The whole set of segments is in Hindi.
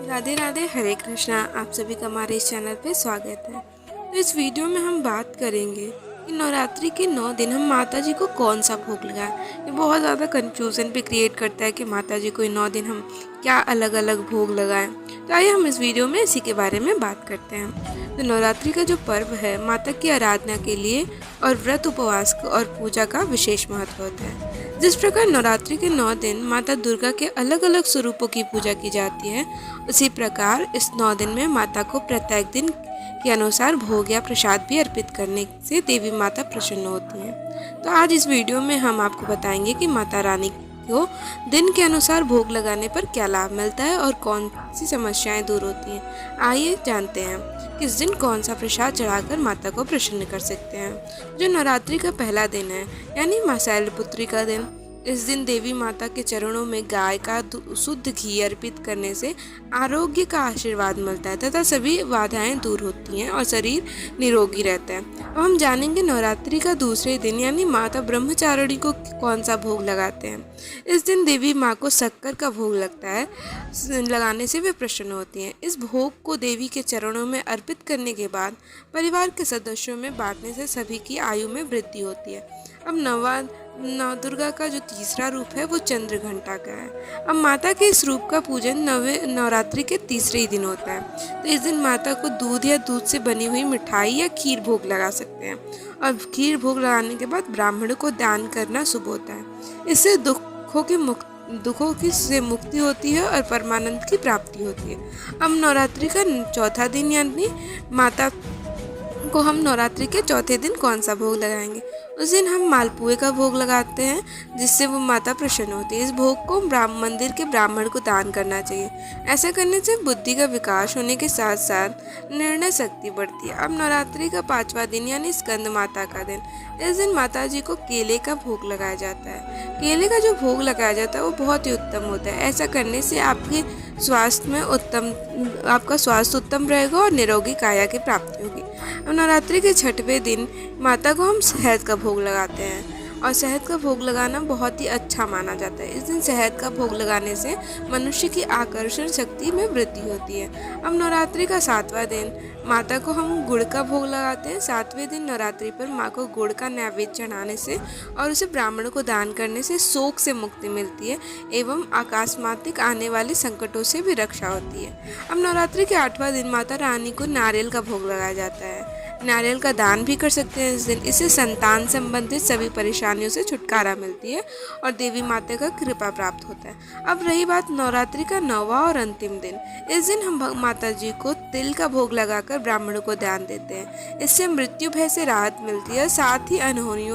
राधे राधे, हरे कृष्णा। आप सभी का हमारे इस चैनल पे स्वागत है। तो इस वीडियो में हम बात करेंगे कि नवरात्रि के 9 दिन हम माता जी को कौन सा भोग लगाएं। ये बहुत ज़्यादा कंफ्यूजन भी क्रिएट करता है कि माता जी को इन 9 दिन हम क्या अलग अलग भोग लगाएं। तो आइए हम इस वीडियो में इसी के बारे में बात करते हैं। तो नवरात्रि का जो पर्व है माता की आराधना के लिए और व्रत उपवास और पूजा का विशेष महत्व होता है। जिस प्रकार नवरात्रि के 9 दिन माता दुर्गा के अलग अलग स्वरूपों की पूजा की जाती है, उसी प्रकार इस 9 दिन में माता को प्रत्येक दिन के अनुसार भोग या प्रसाद भी अर्पित करने से देवी माता प्रसन्न होती हैं। तो आज इस वीडियो में हम आपको बताएंगे कि माता रानी को दिन के अनुसार भोग लगाने पर क्या लाभ मिलता है और कौन सी समस्याएं दूर होती हैं। आइए जानते हैं किस दिन कौन सा प्रसाद चढ़ाकर माता को प्रसन्न कर सकते हैं। जो नवरात्रि का पहला दिन है यानी मां शैलपुत्री का दिन, इस दिन देवी माता के चरणों में गाय का शुद्ध घी अर्पित करने से आरोग्य का आशीर्वाद मिलता है तथा सभी बाधाएं दूर होती हैं और शरीर निरोगी रहता है। अब हम जानेंगे नवरात्रि का दूसरे दिन यानी माता ब्रह्मचारिणी को कौन सा भोग लगाते हैं। इस दिन देवी माँ को शक्कर का भोग लगता है, लगाने से वे प्रसन्न होती हैं। इस भोग को देवी के चरणों में अर्पित करने के बाद परिवार के सदस्यों में बांटने से सभी की आयु में वृद्धि होती है। अब नव दुर्गा का जो तीसरा रूप है वो चंद्र घंटा का है। अब माता के इस रूप का पूजन नवरात्रि के तीसरे ही दिन होता है। तो इस दिन माता को दूध या दूध से बनी हुई मिठाई या खीर भोग लगा सकते हैं और खीर भोग लगाने के बाद ब्राह्मण को दान करना शुभ होता है। इससे दुखों की से मुक्ति होती है और परमानंद की प्राप्ति होती है। अब नवरात्रि का चौथा दिन यानी माता को हम नवरात्रि के चौथे दिन कौन सा भोग लगाएंगे। उस दिन हम मालपुए का भोग लगाते हैं जिससे वो माता प्रसन्न होती है। इस भोग को मंदिर के ब्राह्मण को दान करना चाहिए। ऐसा करने से बुद्धि का विकास होने के साथ साथ निर्णय शक्ति बढ़ती है। अब नवरात्रि का पांचवा दिन यानी स्कंद माता का दिन, इस दिन माता जी को केले का भोग लगाया जाता है। केले का जो भोग लगाया जाता है वो बहुत ही उत्तम होता है। ऐसा करने से आपका स्वास्थ्य उत्तम रहेगा और निरोगी काया की प्राप्ति होगी। अब नवरात्रि के छठवें दिन माता को हम शहद का भोग लगाते हैं और शहद का भोग लगाना बहुत ही अच्छा माना जाता है। इस दिन शहद का भोग लगाने से मनुष्य की आकर्षण शक्ति में वृद्धि होती है। अब नवरात्रि का सातवां दिन माता को हम गुड़ का भोग लगाते हैं। सातवें दिन नवरात्रि पर माँ को गुड़ का नैवेद्य चढ़ाने से और उसे ब्राह्मण को दान करने से शोक से मुक्ति मिलती है एवं अकस्मात आने वाले संकटों से भी रक्षा होती है। अब नवरात्रि के 8वां दिन माता रानी को नारियल का भोग लगाया जाता है। नारियल का दान भी कर सकते हैं इस दिन। इससे संतान संबंधित सभी परेशानियों से छुटकारा मिलती है और देवी माता का कृपा प्राप्त होता है। अब रही बात नवरात्रि का 9वां और अंतिम दिन, इस दिन हम माता जी को तिल का भोग लगाकर ब्राह्मणों को दान देते हैं। इससे मृत्यु भय से राहत मिलती है, साथ ही अनहोनी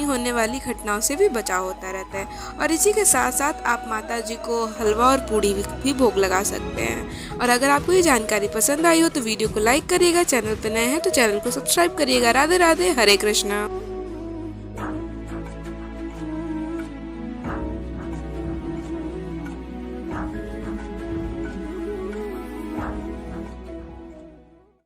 होने वाली घटनाओं से भी बचाव होता रहता है। और इसी के साथ साथ आप माता जी को हलवा और पूड़ी भी भोग लगा सकते हैं। और अगर आपको ये जानकारी पसंद आई हो तो वीडियो को लाइक करिएगा, चैनल पर नए हैं तो चैनल को सब्सक्राइब करिएगा। राधे राधे, हरे कृष्णा।